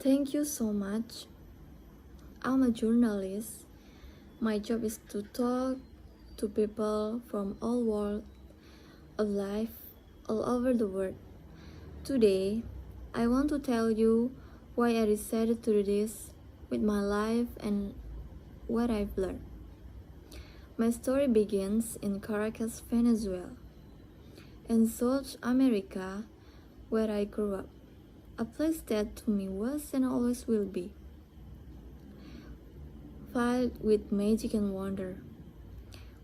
Thank you so much. I'm a journalist. My job is to talk to people from all walks of life all over the world. Today, I want to tell you why I decided to do this with my life and what I've learned. My story begins in Caracas, Venezuela, in South America, where I grew up, a place that to me was and always will be filled with magic and wonder.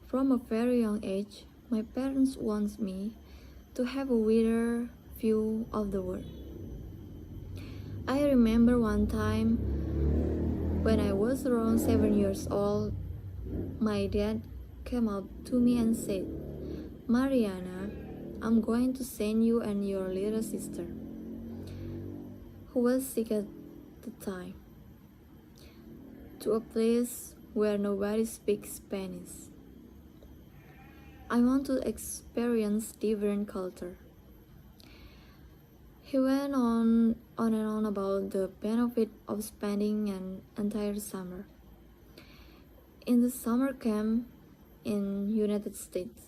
From a very young age, my parents wanted me to have a wider view of the world. I remember one time when I was around 7 years old, my dad came up to me and said, Mariana, I'm going to send you and your little sister, who was sick at the time, to a place where nobody speaks Spanish. I want to experience different culture. He went on and on about the benefit of spending an entire summer in the summer camp in United States,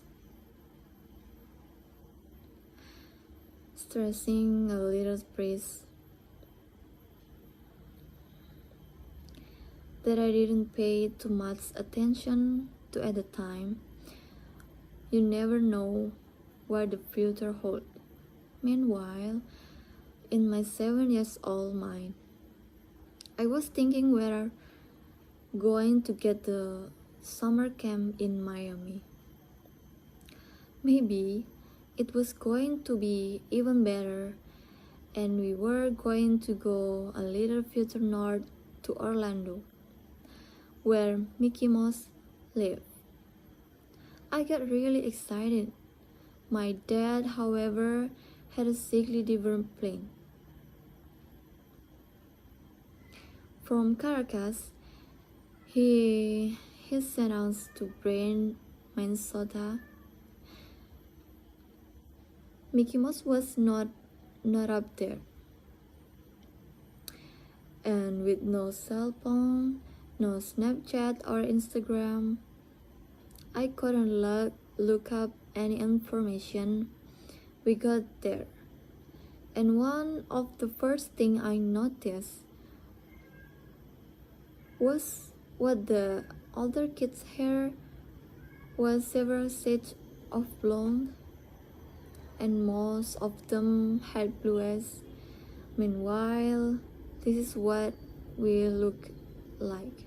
stressing a little phrase that I didn't pay too much attention to at the time. You never know what the future holds. Meanwhile, in my 7 years old mind, I was thinking whether going to get the summer camp in Miami. Maybe it was going to be even better, and we were going to go a little further north to Orlando, where Mickey Mouse lived. I got really excited. My dad, however, had a slightly different plan. From Caracas, he sent us to Brent, Minnesota. Mickey Mouse was not up there, and with no cell phone, no Snapchat or Instagram, I couldn't look up any information. We got there, and one of the first thing I noticed was what the older kids' hair was several shades of blonde, and most of them had blue eyes. Meanwhile, this is what we look like.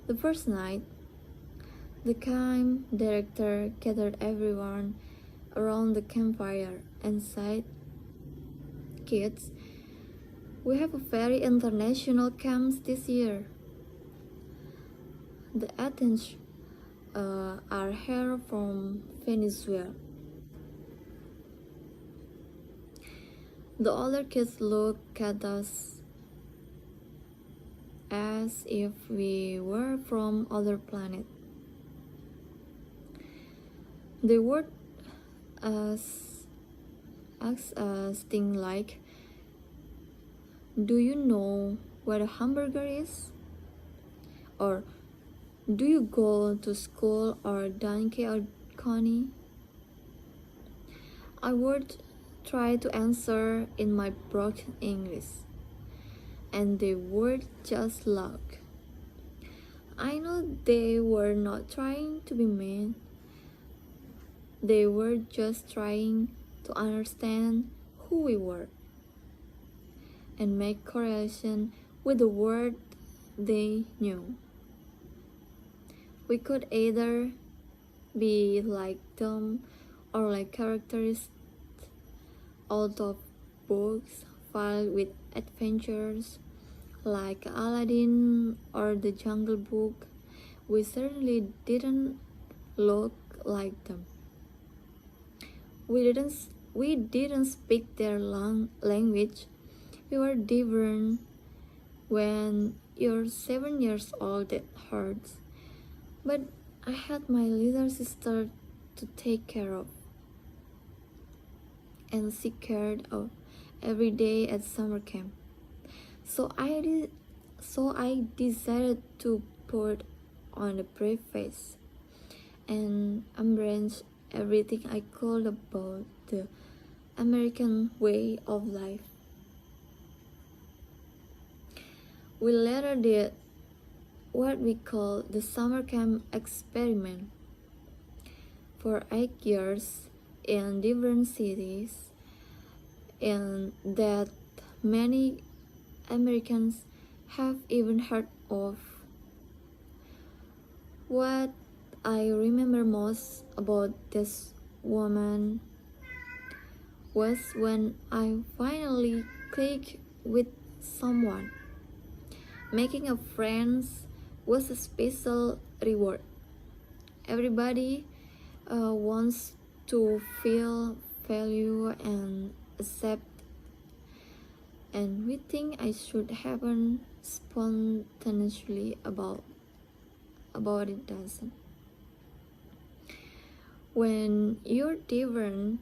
The first night, the camp director gathered everyone around the campfire and said, Kids, we have a very international camp this year. The Athens are here from Venezuela. The older kids looked at us as if we were from other planet. They would ask us things like, do you know what a hamburger is? Or do you go to school or donkey or coney? I would try to answer in my broken English, and they would just laugh. I know they were not trying to be mean. They were just trying to understand who we were and make correlation with the word they knew. We could either be like them or like characters out of books filled with adventures like Aladdin or the Jungle Book. We certainly didn't look like them. We didn't speak their language. We were different. When you're 7 years old, it hurts. But I had my little sister to take care of, and she cared of every day at summer camp. So I decided to put on a brave face and embrace everything I could about the American way of life. We later did what we call the summer camp experiment for 8 years in different cities, and that many Americans have even heard of. What I remember most about this woman was when I finally clicked with someone. Making a friend was a special reward. Everybody wants to feel value and accept, and we think I should happen spontaneously about it doesn't. When you're different,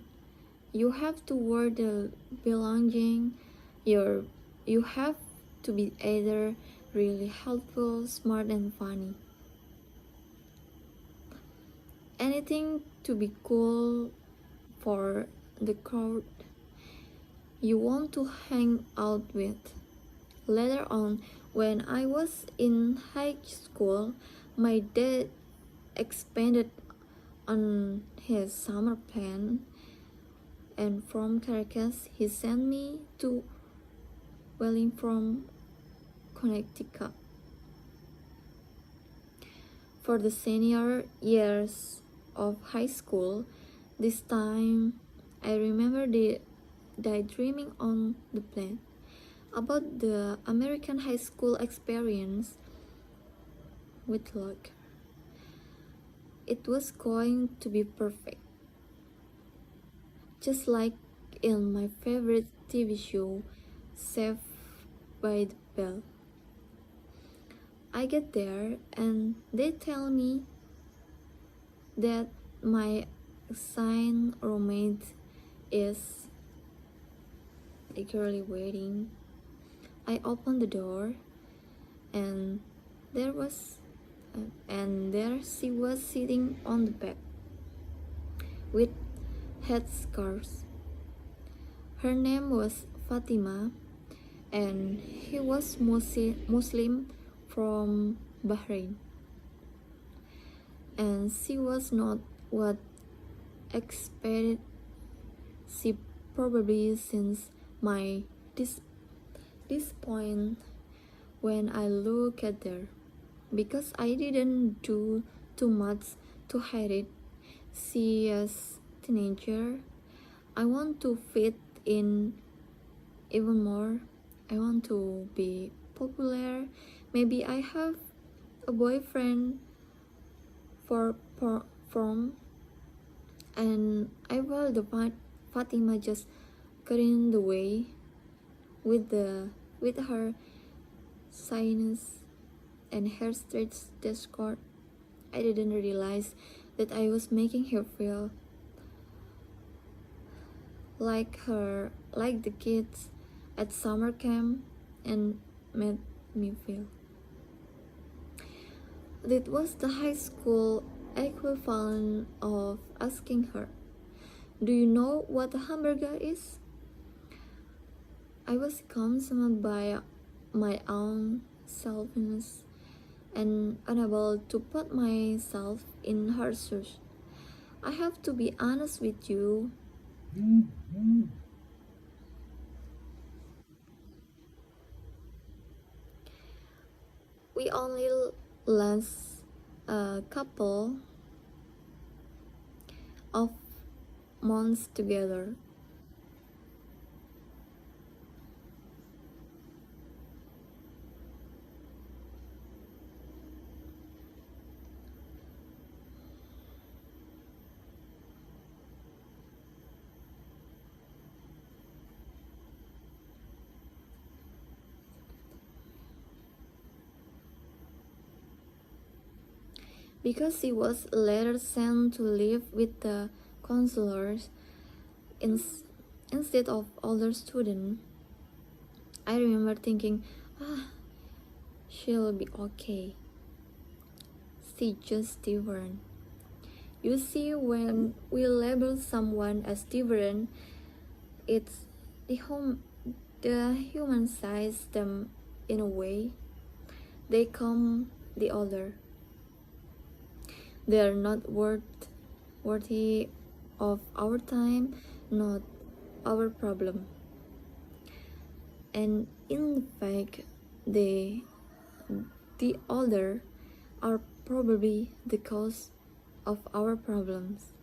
you have to word the belonging. You have to be either really helpful, smart, and funny. Anything to be cool for the crowd you want to hang out with. Later on, when I was in high school, my dad expanded on his summer plan, and from Caracas, he sent me to Wellington, Connecticut for the senior years of high school. This time, I remember daydreaming on the plane about the American high school experience with luck. It was going to be perfect, just like in my favorite TV show, Saved by the Bell. I get there and they tell me that my assigned roommate is eagerly waiting. I opened the door and there was there she was sitting on the bed with headscarves. Her name was Fatima and he was Muslim from Bahrain. And she was not what expected. She probably since my this point when I look at her, because I didn't do too much to hide it. She is teenager. I want to fit in even more. I want to be popular. Maybe I have a boyfriend from, and I will the Fatima just got in the way with her shyness and her straight discord. I didn't realize that I was making her feel like the kids at summer camp, and made me feel. That was the high school equivalent of asking her, "Do you know what a hamburger is?" I was consumed by my own selfishness and unable to put myself in her shoes. I have to be honest with you. We only last a couple of months together. Because she was later sent to live with the counselors instead of older students, I remember thinking, she'll be okay. She's just different. You see, when we label someone as different, it's the humanize them in a way. They come the other. They are not worthy of our time, not our problem. And in fact, the other are probably the cause of our problems.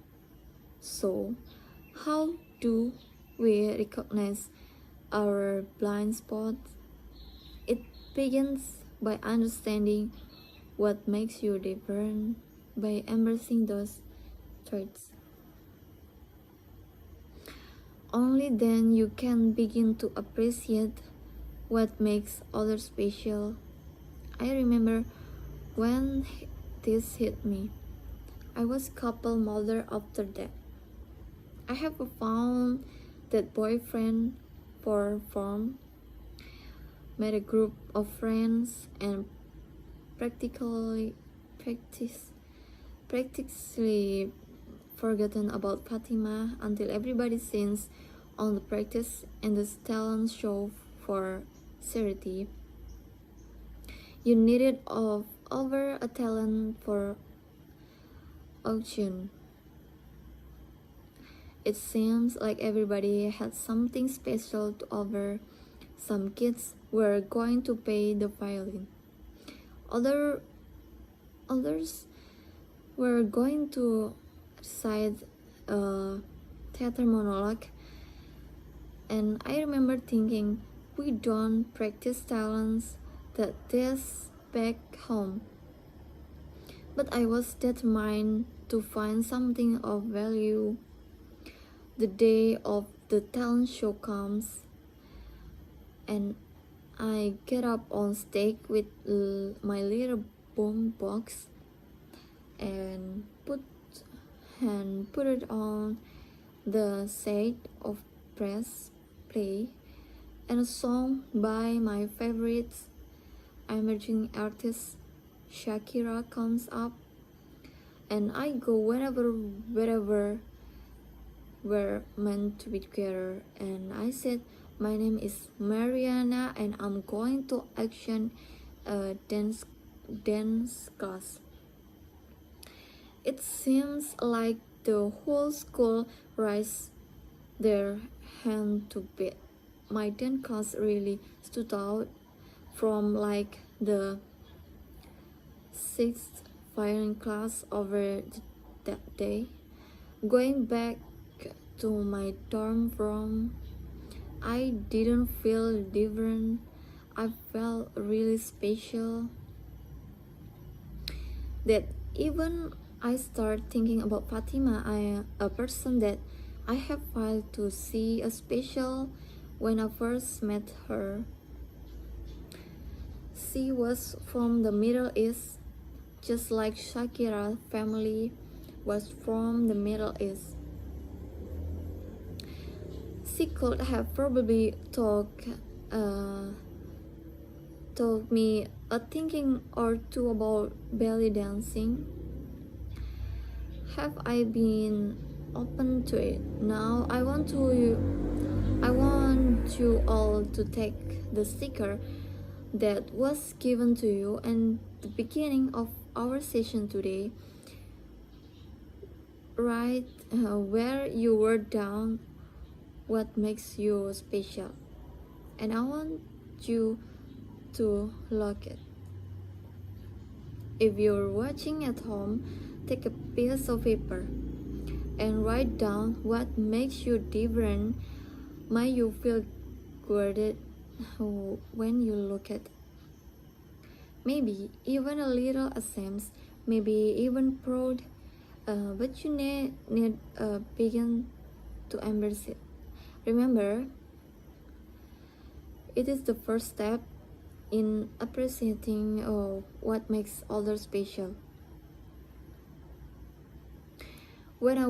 So, how do we recognize our blind spots? It begins by understanding what makes you different, by embracing those traits. Only then you can begin to appreciate what makes others special. I remember when this hit me. I was couple mother after that. I have found that boyfriend for fun, made a group of friends, and practically forgotten about Fatima until everybody sings on the practice and the talent show for charity. You needed over a talent for auction. It seems like everybody had something special to offer. Some kids were going to play the violin. Others were going to recite a theater monologue. And I remember thinking, we don't practice talents that this back home. But I was determined to find something of value. The day of the talent show comes, and I get up on stage with my little boom box and put it on the set of press play, and a song by my favorite emerging artist Shakira comes up, and I go wherever we're meant to be together. And I said, my name is Mariana, and I'm going to action a dance class. It seems like the whole school raised their hand to beat. My dance class really stood out from like the sixth violin class over that day. Going back to my dorm room, I didn't feel different. I felt really special. That even I start thinking about Fatima, a person that I have failed to see as special when I first met her. She was from the Middle East, just like Shakira's family was from the Middle East. She could have probably told me a thinking or two about belly dancing. Have I been open to it? Now I want you all to take the sticker that was given to you and the beginning of our session today. Right where you were down what makes you special, and I want you to lock it. If you're watching at home, take a piece of paper and write down what makes you different. May you feel guarded when you look at it. Maybe even a little ashamed, maybe even proud, but you need begin to embrace it. Remember, it is the first step in appreciating what makes others special. When I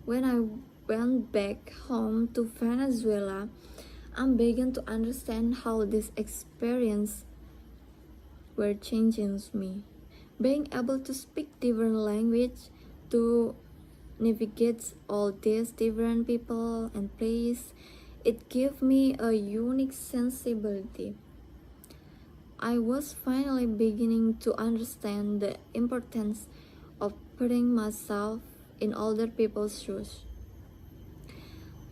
went back home to Venezuela, I'm beginning to understand how this experience were changing me. Being able to speak different language, to navigate all these different people and places, it gave me a unique sensibility. I was finally beginning to understand the importance of putting myself in other people's shoes.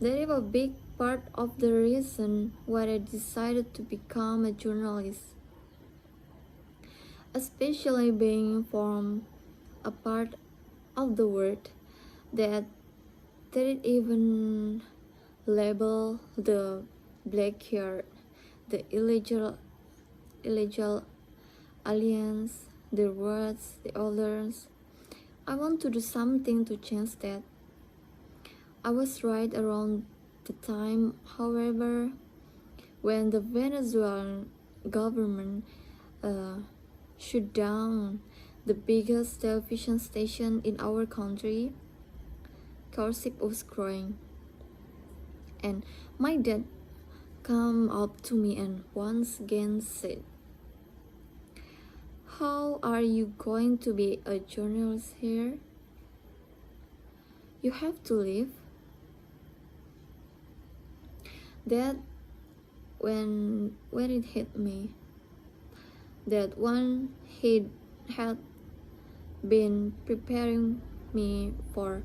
That is a big part of the reason why I decided to become a journalist, especially being from a part of the world that didn't even label the black hair, the illegal aliens, the words, the others. I want to do something to change that. I was right around the time, however, when the Venezuelan government shut down the biggest television station in our country. Gossip was growing, and my dad came up to me and once again said, "How are you going to be a journalist here? You have to leave." That when it hit me, that one he had been preparing me for.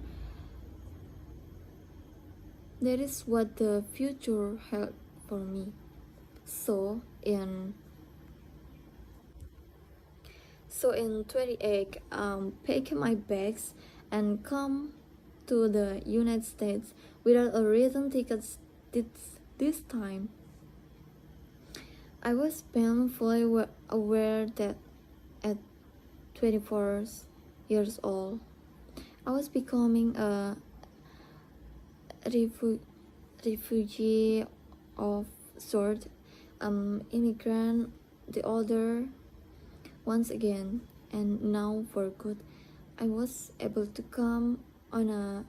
That is what the future held for me. So in 28, pack my bags and come to the United States without a return ticket this time. I was painfully aware that at 24 years old, I was becoming a refugee of sort, immigrant, the other, once again, and now for good. I was able to come on a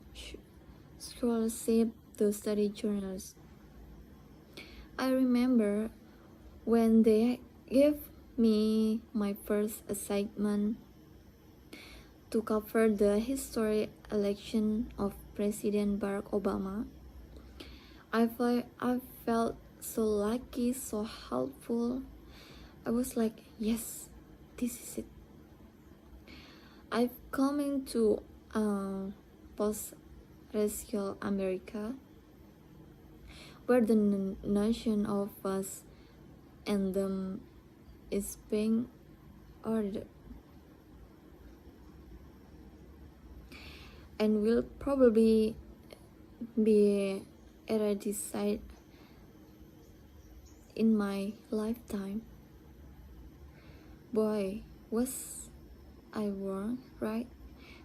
scholarship to study journalism. I remember when they gave me my first assignment to cover the historic election of President Barack Obama. I felt so lucky, so helpful. I was like, yes, this is it. I've come into post-racial America, where the nation of us and them is being ordered and will probably be eradicated in my lifetime. Boy, was I wrong, right?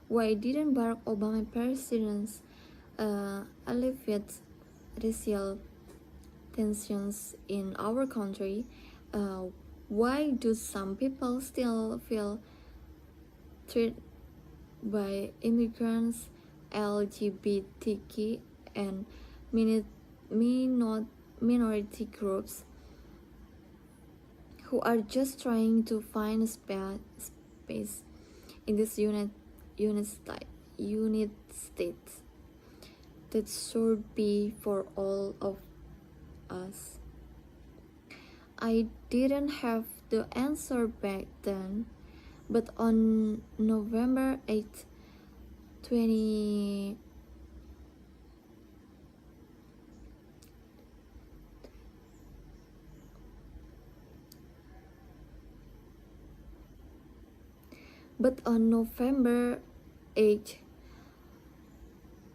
Why didn't Barack Obama presidents alleviate racial tensions in our country? Why do some people still feel treated by immigrants, LGBTQ, and minority groups who are just trying to find a space in this United States that should be for all of us? I didn't have the answer back then, but on November 8th, 20 But on November 8,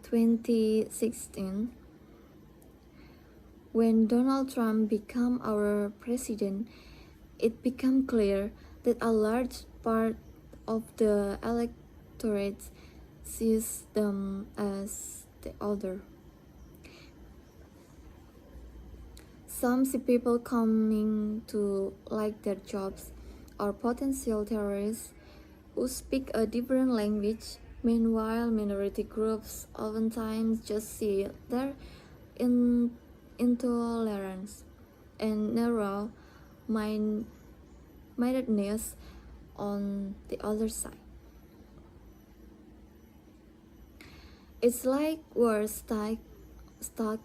2016, when Donald Trump became our president, it became clear that a large part of the electorate sees them as the other. Some see people coming to like their jobs or potential terrorists who speak a different language. Meanwhile, minority groups oftentimes just see their intolerance, and narrow mindedness on the other side. It's like we're stuck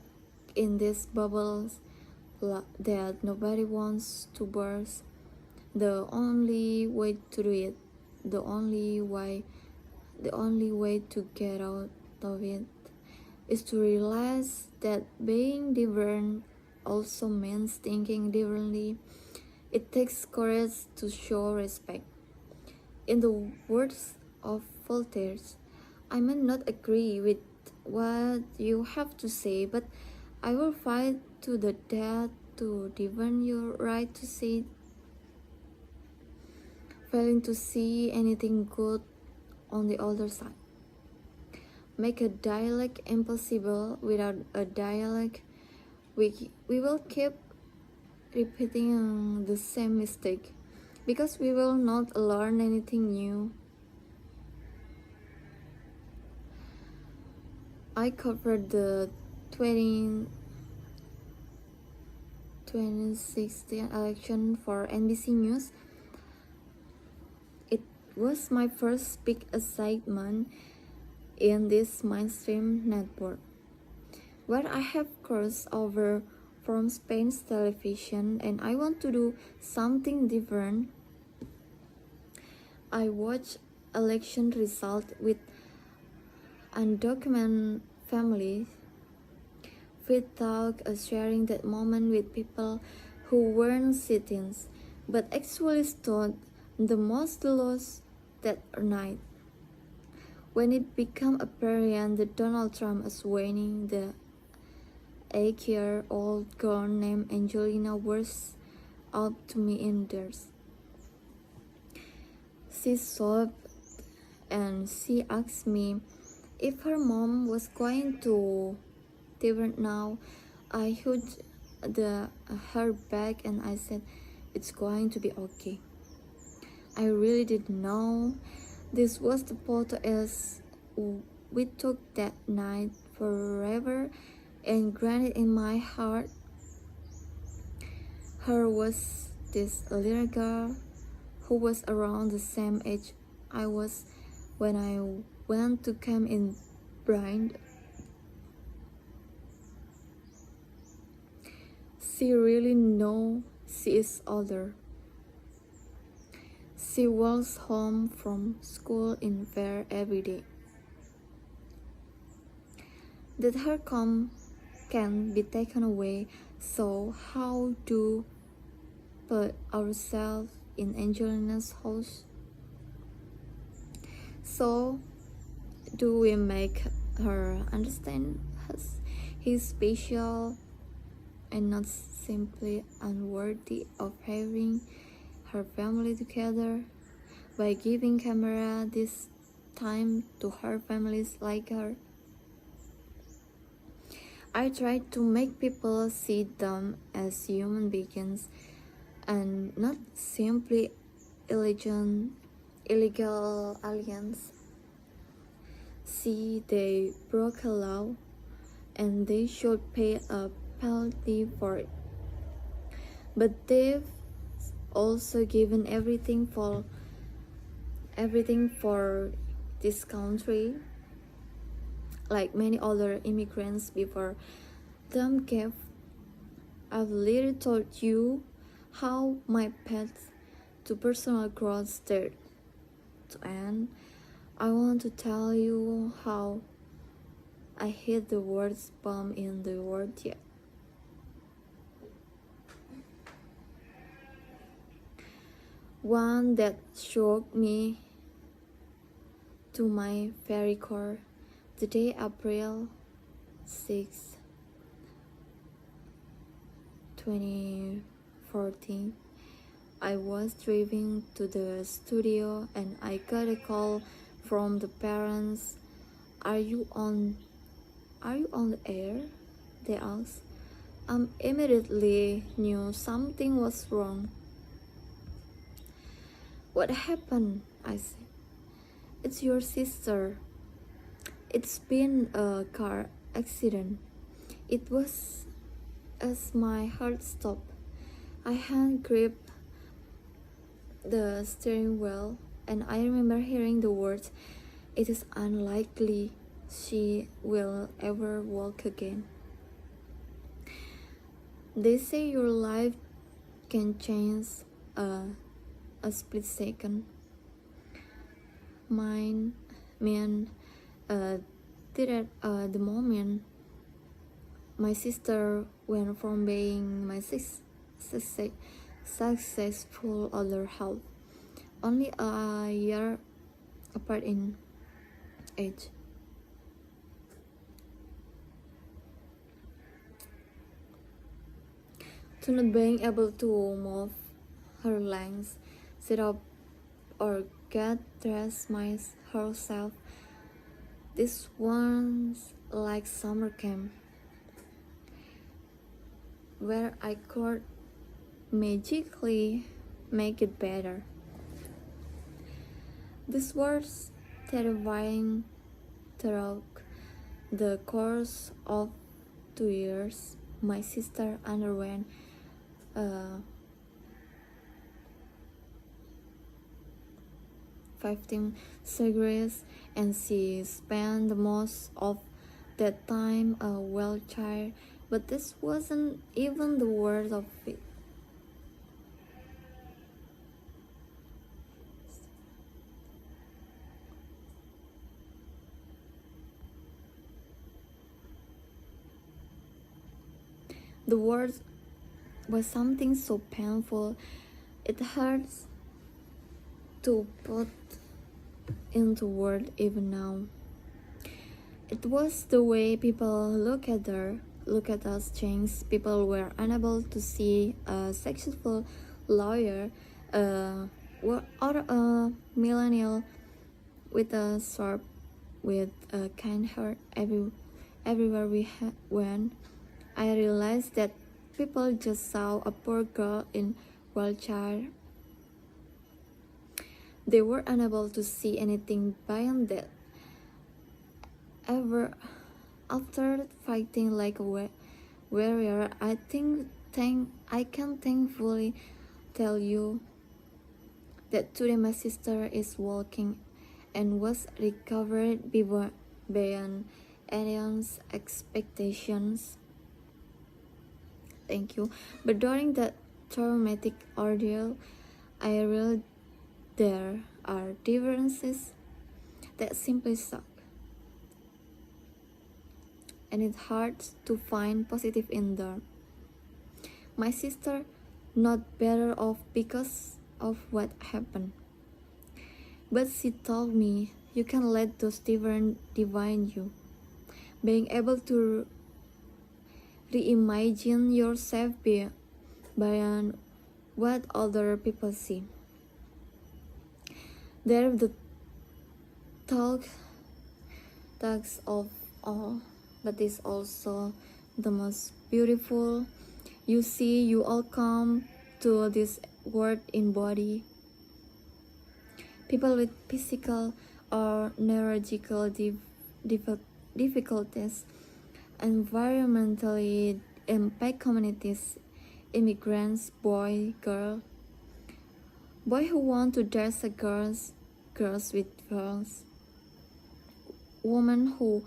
in this bubble that nobody wants to burst. The only way to do it, the only way, the only way to get out of it is to realize that being different also means thinking differently. It takes courage to show respect. In the words of Voltaire, I may not agree with what you have to say, but I will fight to the death to defend your right to say it. Failing to see anything good on the other side. Make a dialogue impossible. Without a dialogue, we will keep repeating the same mistake because we will not learn anything new. I covered the 2016 election for NBC News. It was my first big assignment in this mainstream network, where I have crossed over from Spain's television and I want to do something different. I watched election result with undocumented families without sharing that moment with people who weren't citizens but actually stood the most lost that night. When it became apparent that Donald Trump was winning, the 8-year-old girl named Angelina was up to me in tears. She sobbed and she asked me if her mom was going to different now. I hugged her back and I said, "It's going to be okay." I really didn't know this was the photo as we took that night forever ingrained in my heart. Her was this little girl who was around the same age I was when I went to camp in Brind. She really knows she is older. She walks home from school in fair every day. That her calm can be taken away, so how do put ourselves in Angelina's house? So do we make her understand he's special and not simply unworthy of having her family together by giving camera this time to her families like her? I try to make people see them as human beings and not simply illegal aliens. See, they broke a law and they should pay a penalty for it. But they've also given everything for this country, like many other immigrants before them gave. I've literally told you how my path to personal growth started to end. I want to tell you how I hit the worst bomb in the world yet. One that shook me to my very core. The day April 6, 2014, I was driving to the studio and I got a call from the parents. Are you on the air?" they asked. I immediately knew something was wrong. "What happened?" I said. "It's your sister. It's been a car accident. It was as my heart stopped. I hand gripped the steering wheel, and I remember hearing the words, "It is unlikely she will ever walk again." They say your life can change a split second. Mine, man, did at the moment. My sister went from being my successful older half, only a year apart in age, to not being able to move her legs, sit up, or get dressed herself. This was like summer camp, where I could magically make it better. This was terrifying. Throughout the course of 2 years, my sister underwent 15 surgeries, and she spent the most of that time a wheelchair. But this wasn't even the worst of it. The worst was something so painful it hurts to put into words even now. It was the way people look at us change. People were unable to see a successful lawyer or a millennial with a sharp, with a kind heart everywhere we went. I realized that people just saw a poor girl in wheelchair. They were unable to see anything beyond that. After fighting like a warrior, I can thankfully tell you that today my sister is walking and was recovered beyond anyone's expectations. Thank you. But during that traumatic ordeal, I realized there are differences that simply suck. And it's hard to find positive in them. My sister not better off because of what happened. But she told me you can let those different divine you. Being able to reimagine yourself beyond what other people see. There the talks of all, but is also the most beautiful. You see, you all come to this world in body. People with physical or neurological difficulties, environmentally impact communities, immigrants, boy who want to dress as girls with girls, women who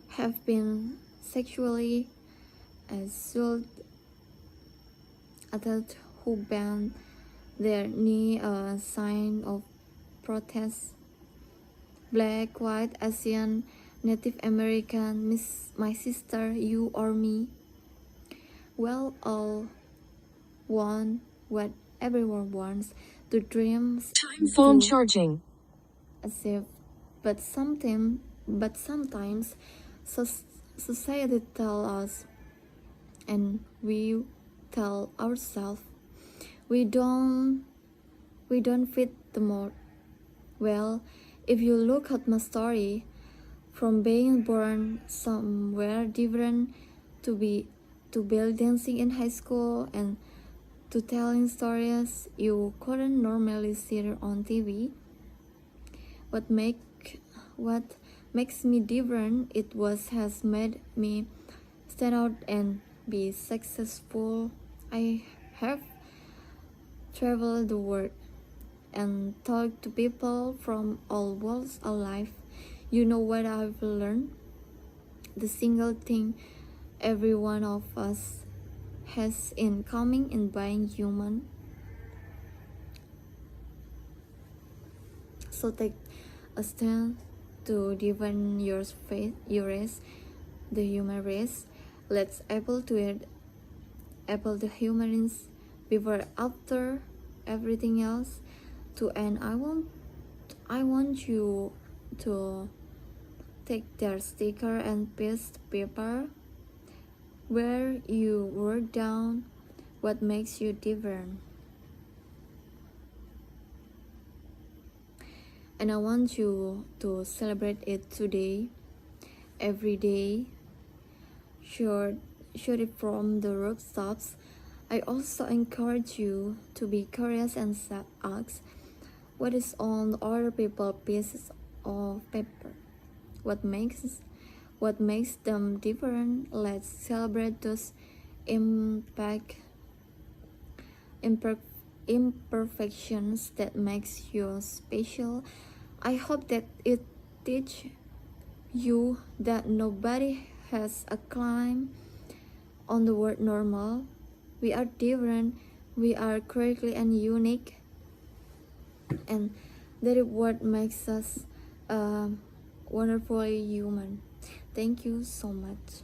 have been sexually assaulted, adults who bend their knee, a sign of protest, Black, white, Asian, Native American, my sister, you or me. Well, all want what everyone wants, to dream, Time phone charging. achieve, but sometimes society tell us, and we tell ourselves, we don't fit the mold. Well, if you look at my story, from being born somewhere different to bell dancing in high school and to telling stories you couldn't normally see on TV, what makes me different, it has made me stand out and be successful. I have traveled the world and talked to people from all walks of life. You know what I've learned? The single thing every one of us has in common in being human. So take a stand to defend your faith, your race, the human race. Let's able to it, able the humans before after everything else to end. I want you to take their sticker and paste paper where you wrote down what makes you different. And I want you to celebrate it today, every day. Shoot it from the rooftops. I also encourage you to be curious and ask what is on other people's pieces of paper. What makes them different? Let's celebrate those impact imperfections that makes you special. I hope that it teach you that nobody has a claim on the word normal. We are different, we are correctly and unique, and that is what makes us wonderfully human. Thank you so much.